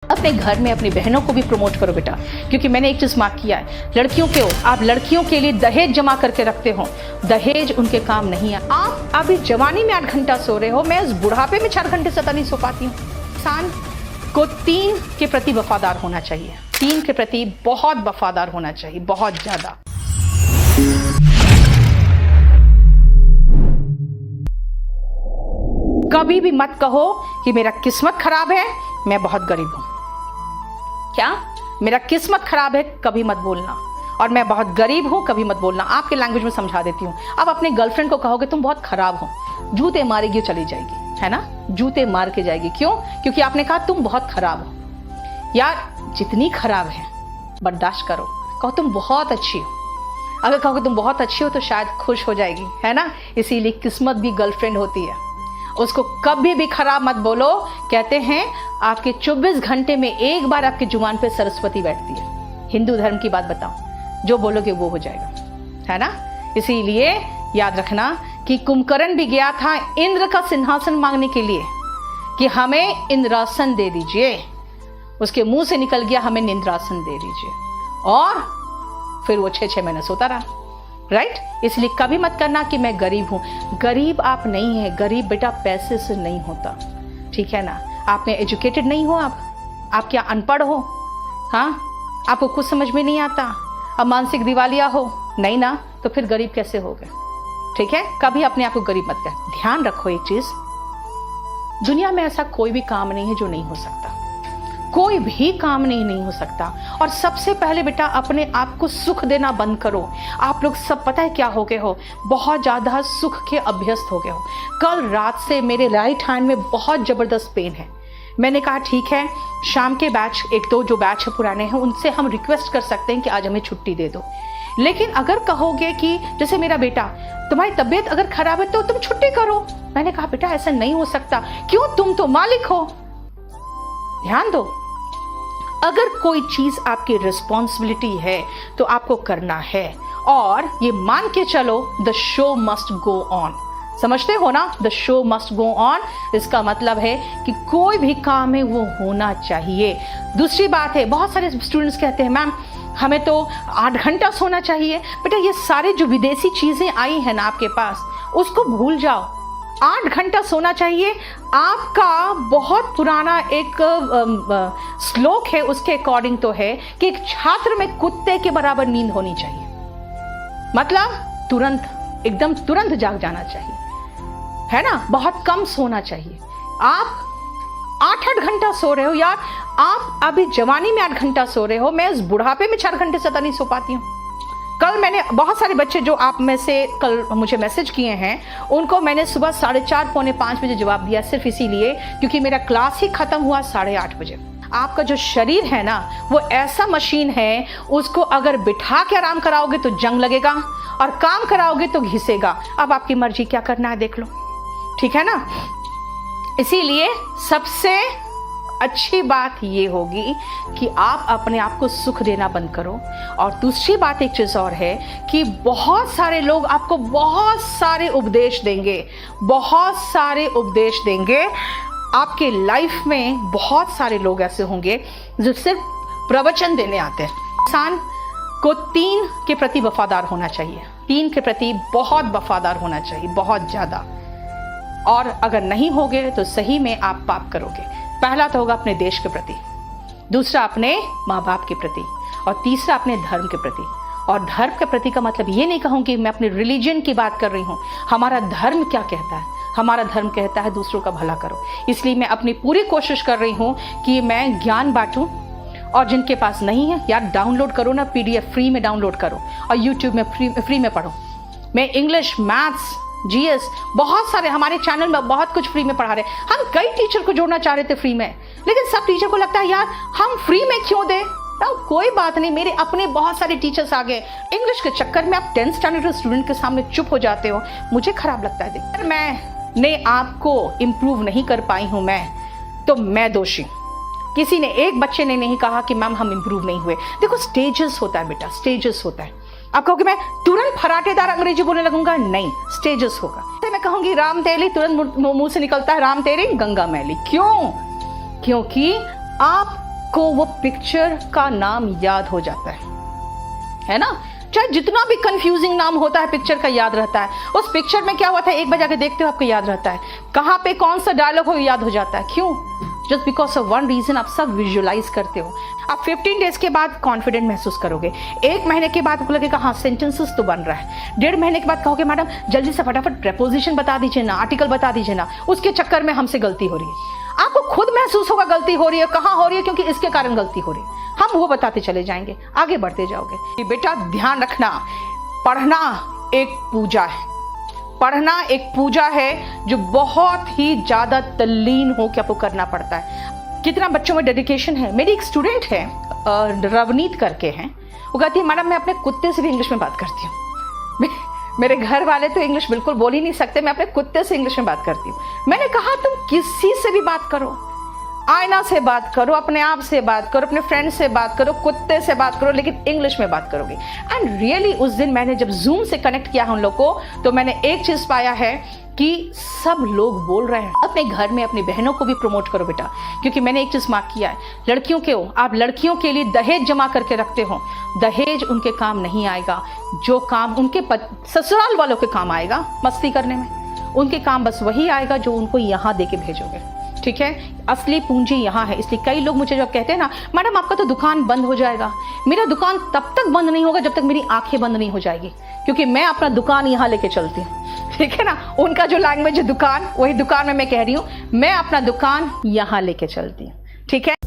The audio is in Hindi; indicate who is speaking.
Speaker 1: अपने घर में अपनी बहनों को भी प्रमोट करो बेटा, क्योंकि मैंने एक चीज मार्क किया है, लड़कियों के आप लड़कियों के लिए दहेज जमा करके रखते हो, दहेज उनके काम नहीं है। आप अभी जवानी में 8 घंटा सो रहे हो, मैं उस बुढ़ापे में 4 घंटे से नहीं सो पाती हूँ। इंसान को 3 के प्रति वफादार होना चाहिए, 3 के प्रति बहुत वफादार होना चाहिए, बहुत ज्यादा। कभी भी मत कहो कि मेरा किस्मत खराब है, मैं बहुत गरीब हूं। क्या मेरा किस्मत खराब है, कभी मत बोलना। और मैं बहुत गरीब हूं, कभी मत बोलना। आपके लैंग्वेज में समझा देती हूँ। अब अपने गर्लफ्रेंड को कहोगे तुम बहुत खराब हो, जूते मारेगी चली जाएगी, है ना, जूते मार के जाएगी। क्यों? क्योंकि आपने कहा तुम बहुत खराब हो। यार जितनी खराब है बर्दाश्त करो, कहो तुम बहुत अच्छी हो। अगर कहोगे तुम बहुत अच्छी हो तो शायद खुश हो जाएगी, है ना। इसीलिए किस्मत भी गर्लफ्रेंड होती है, उसको कभी भी खराब मत बोलो। कहते हैं आपके 24 घंटे में एक बार आपके जुबान पे सरस्वती बैठती है। हिंदू धर्म की बात बताओ, जो बोलोगे वो हो जाएगा, है ना। इसीलिए याद रखना कि कुंभकर्ण भी गया था इंद्र का सिंहासन मांगने के लिए कि हमें इंद्रासन दे दीजिए। उसके मुंह से निकल गया हमें निंद्रासन दे दीजिए, और फिर वो 6 महीने सोता रहा। राइट? इसलिए कभी मत करना कि मैं गरीब हूं। गरीब आप नहीं है, गरीब बेटा पैसे से नहीं होता, ठीक है ना। आप में एजुकेटेड नहीं हो, आप क्या अनपढ़ हो? हाँ, आपको कुछ समझ में नहीं आता, अब मानसिक दिवालिया हो नहीं ना, तो फिर गरीब कैसे हो गए? ठीक है, कभी अपने आप को गरीब मत कर। ध्यान रखो एक चीज, दुनिया में ऐसा कोई भी काम नहीं है जो नहीं हो सकता, कोई भी काम नहीं हो सकता। और सबसे पहले बेटा अपने आप को सुख देना बंद करो। आप लोग सब पता है क्या हो गए हो, बहुत ज्यादा सुख के अभ्यस्त हो गए हो। कल रात से मेरे राइट हैंड में बहुत जबरदस्त पेन है। मैंने कहा ठीक है, शाम के बैच 1-2 जो बैच है पुराने हैं उनसे हम रिक्वेस्ट कर सकते हैं कि आज हमें छुट्टी दे दो। लेकिन अगर कहोगे कि जैसे मेरा बेटा, तुम्हारी तबीयत अगर खराब है तो तुम छुट्टी करो, मैंने कहा बेटा ऐसा नहीं हो सकता। क्यों? तुम तो मालिक हो। ध्यान दो, अगर कोई चीज आपकी रिस्पॉन्सिबिलिटी है तो आपको करना है, और ये मान के चलो the show must go on. समझते हो ना, the show must go on. इसका मतलब है कि कोई भी काम है वो होना चाहिए। दूसरी बात है, बहुत सारे स्टूडेंट्स कहते हैं मैम हमें तो 8 घंटा सोना चाहिए। बेटा ये सारे जो विदेशी चीजें आई हैं ना आपके पास, उसको भूल जाओ। 8 घंटा सोना चाहिए। आपका बहुत पुराना एक श्लोक है, उसके अकॉर्डिंग तो है कि एक छात्र में कुत्ते के बराबर नींद होनी चाहिए। मतलब तुरंत, एकदम तुरंत जाग जाना चाहिए, है ना। बहुत कम सोना चाहिए। आप 8 घंटा सो रहे हो यार, आप अभी जवानी में 8 घंटा सो रहे हो, मैं उस बुढ़ापे में 4 घंटे से नहीं सो पाती हूँ। कल मैंने बहुत सारे बच्चे जो आप में से कल मुझे मैसेज किए हैं, उनको मैंने सुबह 4:30 पौने 5 बजे जवाब दिया, सिर्फ इसीलिए क्योंकि मेरा क्लास ही खत्म हुआ 8:30 बजे। आपका जो शरीर है ना वो ऐसा मशीन है, उसको अगर बिठा के आराम कराओगे तो जंग लगेगा, और काम कराओगे तो घिसेगा। अब आपकी मर्जी, क्या करना है देख लो, ठीक है ना। इसीलिए सबसे अच्छी बात ये होगी कि आप अपने आप को सुख देना बंद करो। और दूसरी बात एक चीज और है कि बहुत सारे लोग आपको बहुत सारे उपदेश देंगे, बहुत सारे उपदेश देंगे। आपके लाइफ में बहुत सारे लोग ऐसे होंगे जो सिर्फ प्रवचन देने आते हैं। इंसान को 3 के प्रति वफादार होना चाहिए, 3 के प्रति बहुत वफादार होना चाहिए, बहुत ज्यादा। और अगर नहीं होगे तो सही में आप पाप करोगे। पहला तो होगा अपने देश के प्रति, दूसरा अपने माँ बाप के प्रति, और तीसरा अपने धर्म के प्रति। और धर्म के प्रति का मतलब ये नहीं कहूँ कि मैं अपने रिलीजन की बात कर रही हूँ। हमारा धर्म क्या कहता है? हमारा धर्म कहता है दूसरों का भला करो। इसलिए मैं अपनी पूरी कोशिश कर रही हूँ कि मैं ज्ञान बांटूं, और जिनके पास नहीं है यार डाउनलोड करो ना, PDF फ्री में डाउनलोड करो, और यूट्यूब में फ्री में पढ़ो। मैं इंग्लिश, मैथ्स, GS बहुत सारे हमारे चैनल में बहुत कुछ फ्री में पढ़ा रहे हैं। हम कई टीचर को जोड़ना चाह रहे थे फ्री में, लेकिन सब टीचर को लगता है यार हम फ्री में क्यों दें। कोई बात नहीं, मेरे अपने बहुत सारे टीचर्स आ गए। इंग्लिश के चक्कर में आप 10th स्टैंडर्ड स्टूडेंट के सामने चुप हो जाते हो, मुझे खराब लगता है। देख मैंने आपको इम्प्रूव नहीं कर पाई हूं, तो मैं दोषी। किसी ने, एक बच्चे ने नहीं कहा कि मैम हम इम्प्रूव नहीं हुए। देखो स्टेजेस होता है बेटा, स्टेजेस होता है। आप कहोगे मैं तुरंत फराटेदार अंग्रेजी बोलने लगूंगा, नहीं, स्टेजेस होगा। मैं कहूंगी राम तेली, तुरंत मुंह से निकलता है राम तेरी गंगा मैली। क्यों? क्योंकि आप आपको वो पिक्चर का नाम याद हो जाता है ना। चाहे जितना भी कंफ्यूजिंग नाम होता है पिक्चर का याद रहता है। उस पिक्चर में क्या हुआ था एक बार जाके देखते हो आपको याद रहता है, कहाँ पे कौन सा डायलॉग हो याद हो जाता है। क्यों? Just because of one reason, आप सब विजुअलाइज करते हो। आप 15 डेज के बाद कॉन्फिडेंट महसूस करोगे, 1 महीने के बाद आपको लगेगा हाँ सेंटेंसेस तो बन रहा है, 1.5 महीने के बाद कहोगे मैडम जल्दी से फटाफट प्रेपोजिशन बता दीजिए ना, आर्टिकल बता दीजिए ना, उसके चक्कर में हमसे गलती हो रही है। आपको खुद महसूस होगा गलती हो रही है, कहाँ हो रही है, क्योंकि इसके कारण गलती हो रही है। हम वो बताते चले जाएंगे, आगे बढ़ते जाओगे कि बेटा ध्यान रखना, पढ़ना एक पूजा है। पढ़ना एक पूजा है जो बहुत ही ज़्यादा तल्लीन हो के आपको करना पड़ता है। कितना बच्चों में डेडिकेशन है। मेरी एक स्टूडेंट है रवनीत करके हैं, वो कहती है मैडम मैं अपने कुत्ते से भी इंग्लिश में बात करती हूँ। मेरे घर वाले तो इंग्लिश बिल्कुल बोल ही नहीं सकते, मैं अपने कुत्ते से इंग्लिश में बात करती हूँ। मैंने कहा तुम किसी से भी बात करो, आईना से बात करो, अपने आप से बात करो, अपने फ्रेंड से बात करो, कुत्ते से बात करो, लेकिन इंग्लिश में बात करोगे। एंड रियली उस दिन मैंने जब जूम से कनेक्ट किया है उन लोग को, तो मैंने एक चीज पाया है कि सब लोग बोल रहे हैं अपने घर में अपनी बहनों को भी प्रमोट करो बेटा, क्योंकि मैंने एक चीज मार्क किया है, लड़कियों के हो आप लड़कियों के लिए दहेज जमा करके रखते हो, दहेज उनके काम नहीं आएगा। जो काम उनके ससुराल वालों के काम आएगा मस्ती करने में, उनके काम बस वही आएगा जो उनको यहाँ दे के भेजोगे। ठीक है, असली पूंजी यहाँ है। इसलिए कई लोग मुझे जब कहते हैं ना मैडम आपका तो दुकान बंद हो जाएगा, मेरा दुकान तब तक बंद नहीं होगा जब तक मेरी आंखें बंद नहीं हो जाएगी, क्योंकि मैं अपना दुकान यहाँ लेके चलती हूँ। ठीक है ना, उनका जो लैंग्वेज है दुकान, वही दुकान में मैं कह रही हूँ मैं अपना दुकान यहाँ लेके चलती हूँ। ठीक है।